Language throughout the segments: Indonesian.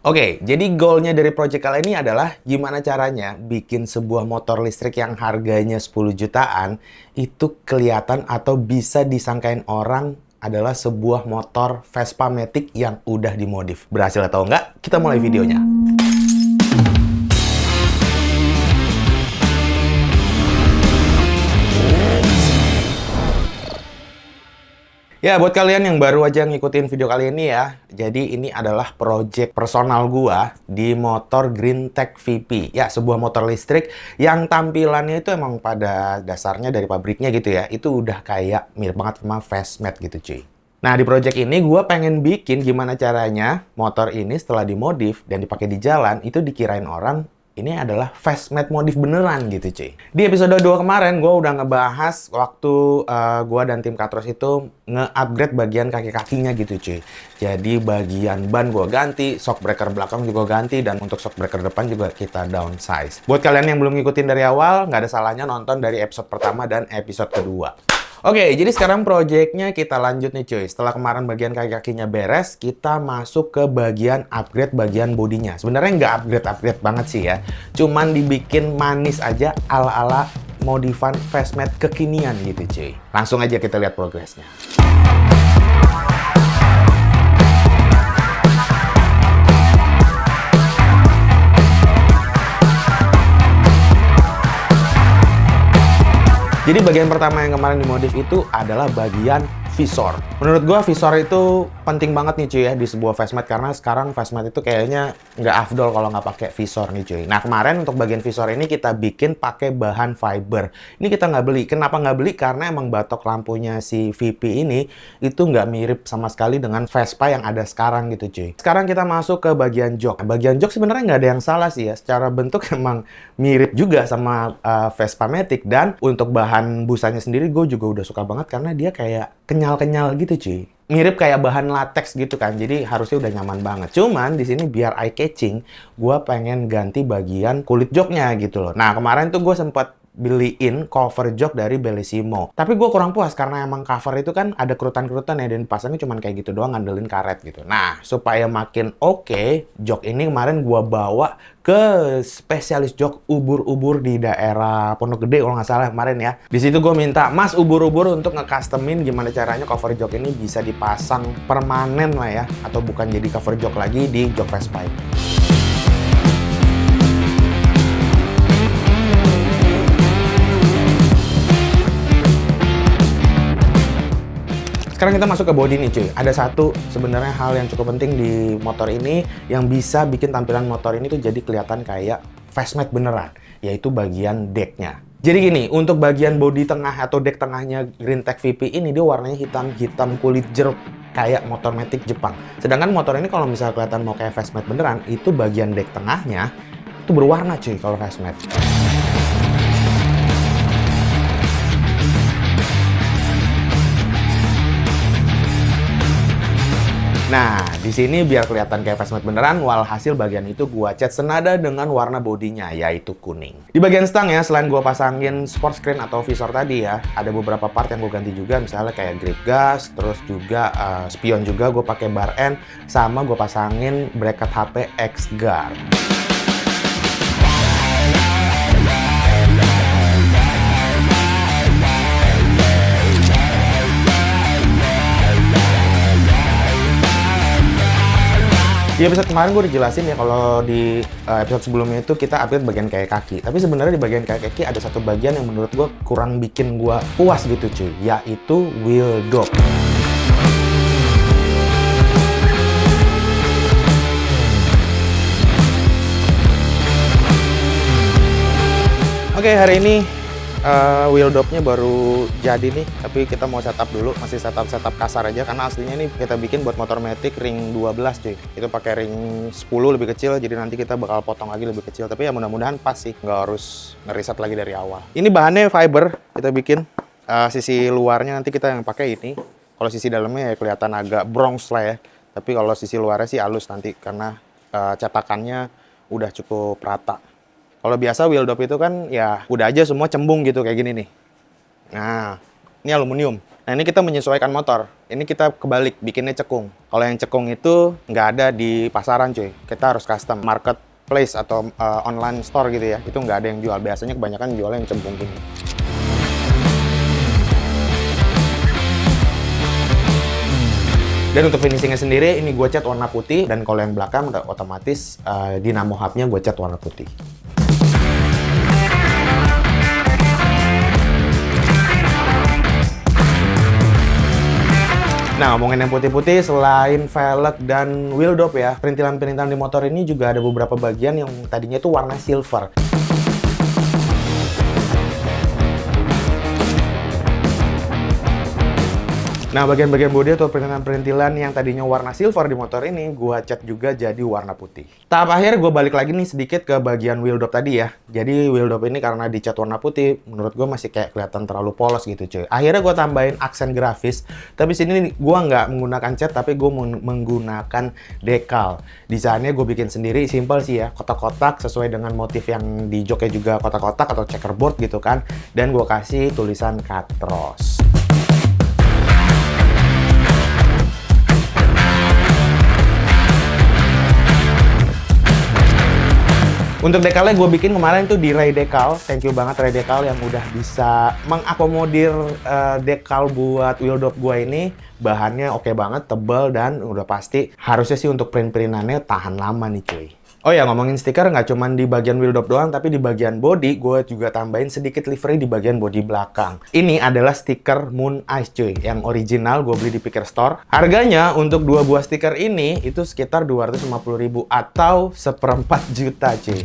Oke, jadi goalnya dari project kali ini adalah gimana caranya bikin sebuah motor listrik yang harganya 10 jutaan itu kelihatan atau bisa disangkain orang adalah sebuah motor Vespa Matic yang udah dimodif. Berhasil atau enggak? Kita mulai videonya. Ya, buat kalian yang baru aja ngikutin video kali ini ya, jadi ini adalah project personal gua di motor Greentech VP. Ya, sebuah motor listrik yang tampilannya itu emang pada dasarnya dari pabriknya gitu ya, itu udah kayak mirip banget sama Fastmat gitu cuy. Nah, di project ini gua pengen bikin gimana caranya motor ini setelah dimodif dan dipakai di jalan, itu dikirain orang ini adalah Fastmat modif beneran gitu cuy. Di episode 2 kemarin gue udah ngebahas waktu gue dan tim Katros itu nge-upgrade bagian kaki-kakinya gitu cuy. Jadi bagian ban gue ganti, shock breaker belakang juga ganti, dan untuk shock breaker depan juga kita downsize. Buat kalian yang belum ngikutin dari awal, nggak ada salahnya nonton dari episode pertama dan episode kedua. Oke, jadi sekarang projectnya kita lanjut nih cuy. Setelah kemarin bagian kaki-kakinya beres, kita masuk ke bagian upgrade bagian bodinya. Sebenarnya nggak upgrade-upgrade banget sih ya. Cuman dibikin manis aja ala-ala modifan Fastmat kekinian gitu cuy. Langsung aja kita lihat progresnya. Jadi bagian pertama yang kemarin dimodif itu adalah bagian visor. Menurut gua visor itu penting banget nih cuy ya di sebuah Fastmat, karena sekarang Fastmat itu kayaknya nggak afdol kalau nggak pakai visor nih cuy. Nah, kemarin untuk bagian visor ini kita bikin pakai bahan fiber. Ini kita nggak beli. Kenapa nggak beli? Karena emang batok lampunya si VP ini itu nggak mirip sama sekali dengan Vespa yang ada sekarang gitu cuy. Sekarang kita masuk ke bagian jok. Bagian jok sebenarnya nggak ada yang salah sih ya. Secara bentuk emang mirip juga sama Vespa Matic, dan untuk bahan busanya sendiri gue juga udah suka banget karena dia kayak kenyal-kenyal gitu cuy. Mirip kayak bahan latex gitu kan, jadi harusnya udah nyaman banget. Cuman di sini biar eye catching, gue pengen ganti bagian kulit joknya gitu loh. Nah, kemarin tuh gue sempat beliin cover jok dari Bellissimo. Tapi gue kurang puas karena emang cover itu kan ada kerutan-kerutan ya, dan pasangnya cuman kayak gitu doang, ngandelin karet gitu. Nah, supaya makin oke, jok ini kemarin gue bawa ke spesialis jok ubur-ubur di daerah Pondok Gede kalau nggak salah kemarin ya. Di situ gue minta Mas ubur-ubur untuk nge-customin gimana caranya cover jok ini bisa dipasang permanen lah ya, atau bukan jadi cover jok lagi di jok Vespa ini. Sekarang kita masuk ke body nih cuy. Ada satu sebenarnya hal yang cukup penting di motor ini yang bisa bikin tampilan motor ini tuh jadi kelihatan kayak Fastmat beneran, yaitu bagian decknya. Jadi gini, untuk bagian body tengah atau deck tengahnya Greentech VP ini dia warnanya hitam kulit jeruk kayak motor Matic Jepang. Sedangkan motor ini kalau misalnya kelihatan mau kayak Fastmat beneran, itu bagian deck tengahnya itu berwarna cuy kalau Fastmat. Nah, di sini biar kelihatan kayak Fastmat beneran, walhasil bagian itu gua cat senada dengan warna bodinya, yaitu kuning. Di bagian stang ya, selain gua pasangin sport screen atau visor tadi ya, ada beberapa part yang gua ganti juga, misalnya kayak grip gas, terus juga spion juga gua pakai bar end, sama gua pasangin bracket HP X-Guard. Di episode kemarin gue dijelasin ya kalau di episode sebelumnya itu kita upgrade bagian kayak kaki. Tapi sebenarnya di bagian kayak kaki ada satu bagian yang menurut gue kurang bikin gue puas gitu cuy, yaitu wheel dop. Oke, hari ini wheel dopnya baru jadi nih, tapi kita mau setup dulu, masih setup kasar aja karena aslinya ini kita bikin buat motor Matic ring 12 cuy. Itu pakai ring 10 lebih kecil, jadi nanti kita bakal potong lagi lebih kecil, tapi ya mudah-mudahan pas sih, nggak harus ngeriset lagi dari awal. Ini bahannya fiber, kita bikin sisi luarnya nanti kita yang pakai ini. Kalau sisi dalamnya ya kelihatan agak bronze lah ya, tapi kalau sisi luarnya sih halus nanti karena cetakannya udah cukup rata. Kalau biasa wheel dop itu kan ya udah aja semua cembung gitu kayak gini nih. Nah, ini aluminium. Nah, ini kita menyesuaikan motor. Ini kita kebalik, bikinnya cekung. Kalau yang cekung itu nggak ada di pasaran, cuy. Kita harus custom. Marketplace atau online store gitu ya. Itu nggak ada yang jual. Biasanya kebanyakan jualnya yang cembung gini. Dan untuk finishingnya sendiri, ini gue cat warna putih. Dan kalau yang belakang udah otomatis dinamo hubnya gue cat warna putih. Nah, ngomongin yang putih-putih, selain velg dan wheel dop ya, perintilan-perintilan di motor ini juga ada beberapa bagian yang tadinya itu warna silver. Nah, bagian-bagian bodi atau perintilan-perintilan yang tadinya warna silver di motor ini, gua cat juga jadi warna putih. Tahap akhir gue balik lagi nih sedikit ke bagian wheel dop tadi ya. Jadi wheel dop ini karena dicat warna putih, menurut gue masih kayak kelihatan terlalu polos gitu cuy. Akhirnya gue tambahin aksen grafis, tapi sini gue nggak menggunakan cat, tapi gue menggunakan dekal. Desainnya gue bikin sendiri, simple sih ya, kotak-kotak sesuai dengan motif yang di joknya juga kotak-kotak atau checkerboard gitu kan. Dan gue kasih tulisan Katros. Untuk dekalnya gue bikin kemarin tuh di Ray Decal. Thank you banget Ray Decal yang udah bisa mengakomodir dekal buat wheel dop gue ini. Bahannya oke banget, tebal, dan udah pasti harusnya sih untuk print-printannya tahan lama nih cuy. Oh ya, ngomongin stiker nggak cuma di bagian wheel dop doang, tapi di bagian body gue juga tambahin sedikit livery di bagian body belakang. Ini adalah stiker Moon Ice cuy, yang original gue beli di Picker Store. Harganya untuk 2 buah stiker ini itu sekitar 250.000 atau 1/4 juta cuy.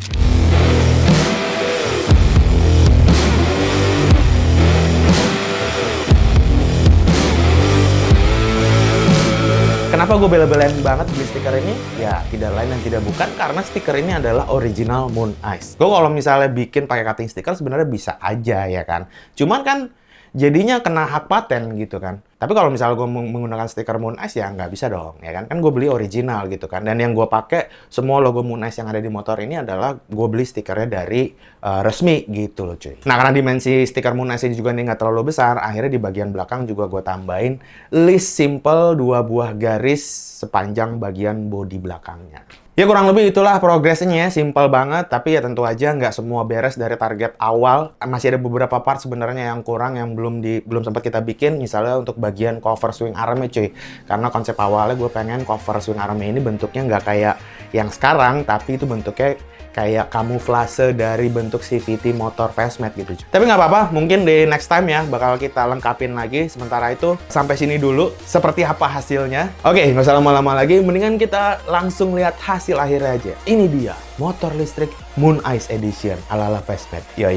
Kenapa gue bela-belain banget beli stiker ini? Ya, tidak lain dan tidak bukan karena stiker ini adalah original Moon Ice. Gue kalau misalnya bikin pakai cutting stiker sebenarnya bisa aja ya kan. Cuman kan jadinya kena hak paten gitu kan. Tapi kalau misalnya gue menggunakan stiker Moon Ice ya nggak bisa dong, ya kan? Kan gue beli original gitu kan. Dan yang gue pakai semua logo Moon Ice yang ada di motor ini adalah gue beli stikernya dari resmi gitu loh cuy. Nah, karena dimensi stiker Moon Ice ini juga nih nggak terlalu besar, akhirnya di bagian belakang juga gue tambahin list simple 2 buah garis sepanjang bagian bodi belakangnya. Ya kurang lebih itulah progresnya, simple banget, tapi ya tentu aja nggak semua beres dari target awal. Masih ada beberapa part sebenarnya yang kurang, yang belum sempat kita bikin, misalnya untuk bagian cover swing armnya cuy. Karena konsep awalnya gue pengen cover swing armnya ini bentuknya nggak kayak yang sekarang, tapi itu bentuknya kayak kamuflase dari bentuk CVT motor Fastmat gitu. Tapi nggak apa-apa, mungkin di next time ya bakal kita lengkapin lagi. Sementara itu sampai sini dulu, seperti apa hasilnya. Oke, nggak usah lama-lama lagi, mendingan kita langsung lihat hasil akhirnya aja. Ini dia, motor listrik Moon Ice Edition ala-ala Fastmat. Yo.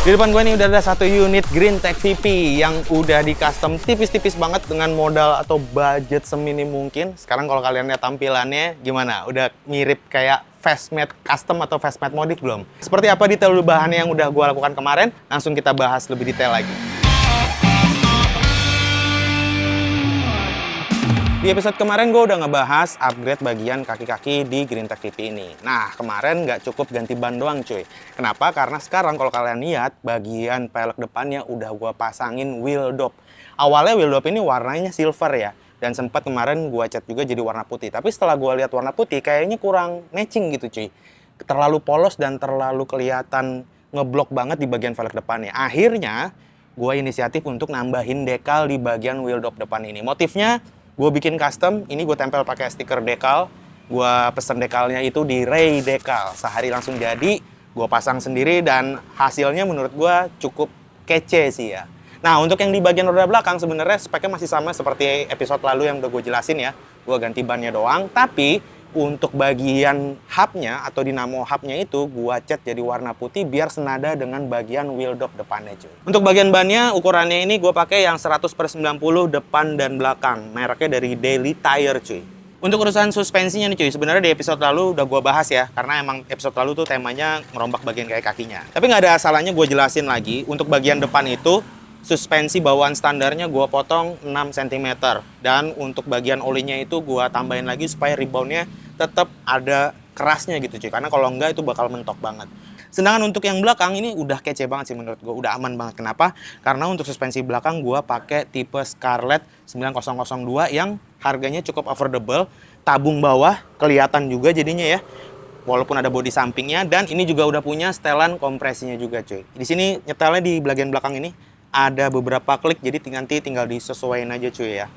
Di depan gue ini udah ada satu unit Greentech VP yang udah di custom tipis-tipis banget dengan modal atau budget seminim mungkin. Sekarang kalau kalian lihat tampilannya gimana? Udah mirip kayak Fastmat custom atau Fastmat modif belum? Seperti apa detail bahannya yang udah gue lakukan kemarin? Langsung kita bahas lebih detail lagi. Di episode kemarin gue udah ngebahas upgrade bagian kaki-kaki di Greentech VP ini. Nah, kemarin nggak cukup ganti ban doang cuy. Kenapa? Karena sekarang kalau kalian lihat, bagian pelek depannya udah gue pasangin wheel dop. Awalnya wheel dop ini warnanya silver ya. Dan sempat kemarin gue cat juga jadi warna putih. Tapi setelah gue lihat warna putih, kayaknya kurang matching gitu cuy. Terlalu polos dan terlalu kelihatan ngeblok banget di bagian velg depannya. Akhirnya, gue inisiatif untuk nambahin dekal di bagian wheel dop depan ini. Motifnya gue bikin custom, ini gue tempel pakai stiker dekal. Gue pesen dekalnya itu di Ray Decal. Sehari langsung jadi, gue pasang sendiri dan hasilnya menurut gue cukup kece sih ya. Nah, untuk yang di bagian roda belakang sebenarnya speknya masih sama seperti episode lalu yang udah gue jelasin ya. Gue ganti bannya doang, tapi untuk bagian hubnya atau dinamo hubnya itu gue cat jadi warna putih biar senada dengan bagian wheel dop depannya cuy. Untuk bagian bannya ukurannya ini gue pakai yang 100/90 depan dan belakang. Mereknya dari Daily Tire cuy. Untuk urusan suspensinya nih cuy, sebenarnya di episode lalu udah gue bahas ya, karena emang episode lalu tuh temanya ngerombak bagian kayak kakinya. Tapi nggak ada salahnya gue jelasin lagi, untuk bagian depan itu, suspensi bawaan standarnya gue potong 6 cm. Dan untuk bagian olinya itu gue tambahin lagi supaya reboundnya tetap ada kerasnya gitu cuy, karena kalau enggak itu bakal mentok banget. Sedangkan untuk yang belakang ini udah kece banget sih menurut gue, udah aman banget. Kenapa? Karena untuk suspensi belakang gue pakai tipe Scarlett 9002 yang harganya cukup affordable, tabung bawah kelihatan juga jadinya ya, walaupun ada bodi sampingnya, dan ini juga udah punya setelan kompresinya juga cuy. Di sini nyetelnya di bagian belakang ini ada beberapa klik, jadi nanti tinggal disesuaikan aja cuy ya.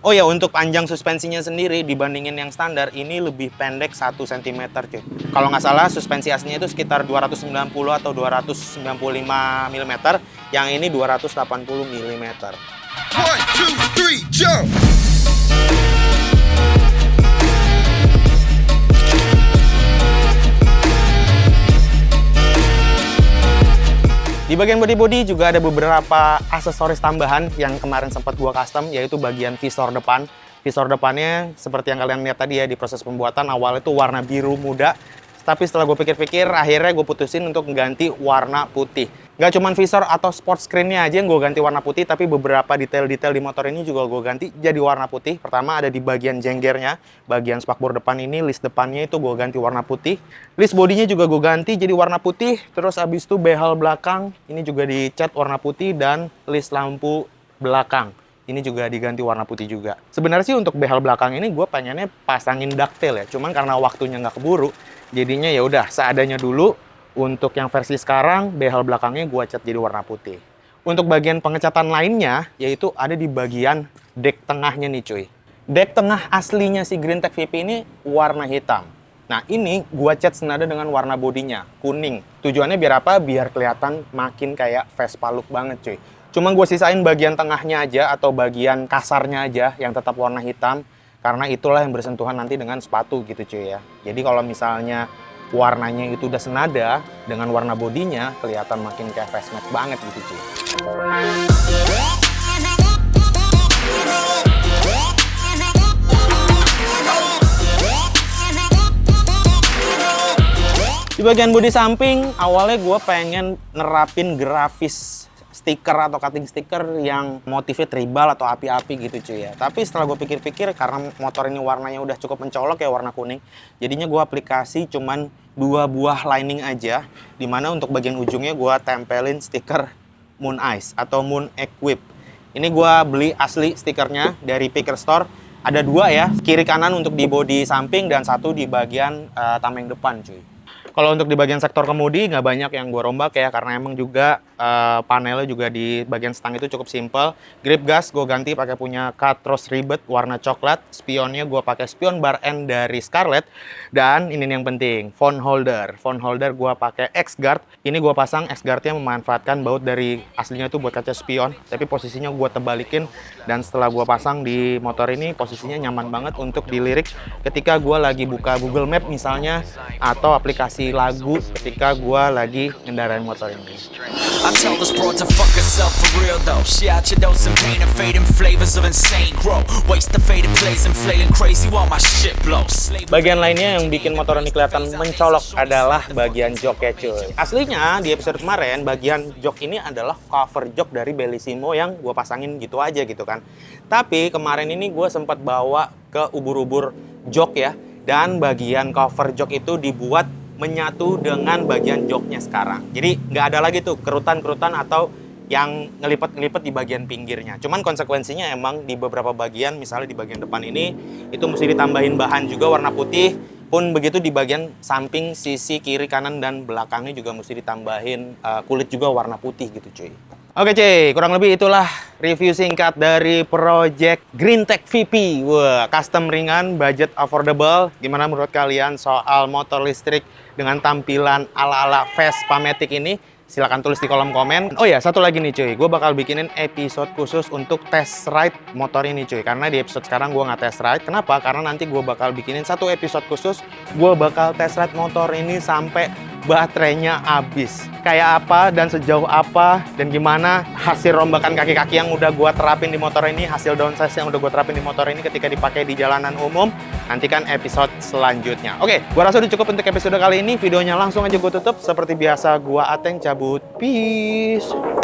Oh ya, untuk panjang suspensinya sendiri dibandingin yang standar, ini lebih pendek 1 cm cuy. Kalau nggak salah suspensi aslinya itu sekitar 290 atau 295 mm, yang ini 280 mm. 1, 2, 3, jump! Di bagian body juga ada beberapa aksesoris tambahan yang kemarin sempat gua custom, yaitu bagian visor depan. Visor depannya seperti yang kalian lihat tadi ya, di proses pembuatan awal itu warna biru muda, tapi setelah gue pikir-pikir akhirnya gue putusin untuk ganti warna putih. Gak cuman visor atau sport screen-nya aja yang gue ganti warna putih, tapi beberapa detail-detail di motor ini juga gue ganti jadi warna putih. Pertama ada di bagian jenggernya, bagian spakbor depan ini, list depannya itu gue ganti warna putih. List bodinya juga gue ganti jadi warna putih. Terus abis itu behel belakang, ini juga dicat warna putih, dan list lampu belakang ini juga diganti warna putih juga. Sebenarnya sih untuk behel belakang ini gue pengennya pasangin ducktail ya, cuman karena waktunya nggak keburu, jadinya ya udah seadanya dulu. Untuk yang versi sekarang, behel belakangnya gue cat jadi warna putih. Untuk bagian pengecatan lainnya, yaitu ada di bagian dek tengahnya nih cuy. Dek tengah aslinya si Greentech VP ini warna hitam. Nah ini gue cat senada dengan warna bodinya, kuning. Tujuannya biar apa? Biar kelihatan makin kayak Vespa look banget cuy. Cuma gue sisain bagian tengahnya aja atau bagian kasarnya aja yang tetap warna hitam. Karena itulah yang bersentuhan nanti dengan sepatu gitu cuy ya. Jadi kalau misalnya warnanya itu udah senada dengan warna bodinya, kelihatan makin kayak Fastmax banget gitu cuy. Di bagian bodi samping, awalnya gue pengen nerapin grafis stiker atau cutting stiker yang motifnya tribal atau api-api gitu cuy ya. Tapi setelah gue pikir-pikir, karena motor ini warnanya udah cukup mencolok ya, warna kuning, jadinya gue aplikasi cuman 2 buah lining aja, dimana untuk bagian ujungnya gue tempelin stiker Moon Ice atau Moon Equip. Ini gue beli asli stikernya dari Picker Store. Ada 2 ya, kiri kanan untuk di bodi samping dan 1 di bagian tameng depan cuy. Kalau untuk di bagian sektor kemudi nggak banyak yang gue rombak ya, karena emang juga panelnya juga di bagian stang itu cukup simple. Grip gas gue ganti pakai punya Cutros Ribbet warna coklat. Spionnya gue pakai spion bar end dari Scarlett. Dan ini yang penting, phone holder. Phone holder gue pakai X-Guard. Ini gue pasang X-Guardnya memanfaatkan baut dari aslinya itu buat kaca spion, tapi posisinya gue tebalikin. Dan setelah gue pasang di motor ini, posisinya nyaman banget untuk dilirik ketika gue lagi buka Google Map misalnya, atau aplikasi lagu ketika gue lagi ngendarain motor ini. I tell this broad to fuck herself for real though. She out your dose and pain and fading flavors of insane grow. Waste the faded plays and flailing crazy while my shit blows. Bagian lainnya yang bikin motor ini kelihatan mencolok adalah bagian joknya cuy. Aslinya di episode kemarin bagian jok ini adalah cover jok dari Bellissimo yang gue pasangin gitu aja gitu kan. Tapi kemarin ini gue sempat bawa ke ubur-ubur jok ya, dan bagian cover jok itu dibuat menyatu dengan bagian joknya sekarang. Jadi nggak ada lagi tuh kerutan-kerutan atau yang ngelipet-ngelipet di bagian pinggirnya. Cuman konsekuensinya emang di beberapa bagian, misalnya di bagian depan ini, itu mesti ditambahin bahan juga warna putih. Pun begitu di bagian samping, sisi kiri, kanan, dan belakangnya juga mesti ditambahin kulit juga warna putih gitu cuy. Oke cuy, kurang lebih itulah review singkat dari project Greentech VP. Wah, custom ringan, budget affordable. Gimana menurut kalian soal motor listrik dengan tampilan ala-ala Vespa Matic ini? Silahkan tulis di kolom komen. Oh ya, satu lagi nih cuy, gue bakal bikinin episode khusus untuk test ride motor ini cuy. Karena di episode sekarang gue nggak test ride. Kenapa? Karena nanti gue bakal bikinin satu episode khusus. Gue bakal test ride motor ini sampai baterainya habis. Kayak apa dan sejauh apa dan gimana hasil rombakan kaki-kaki yang udah gua terapin di motor ini, hasil downsize yang udah gua terapin di motor ini ketika dipakai di jalanan umum, nantikan episode selanjutnya. Oke, gua rasa udah cukup untuk episode kali ini. Videonya langsung aja gua tutup. Seperti biasa, gua Ateng cabut. Peace.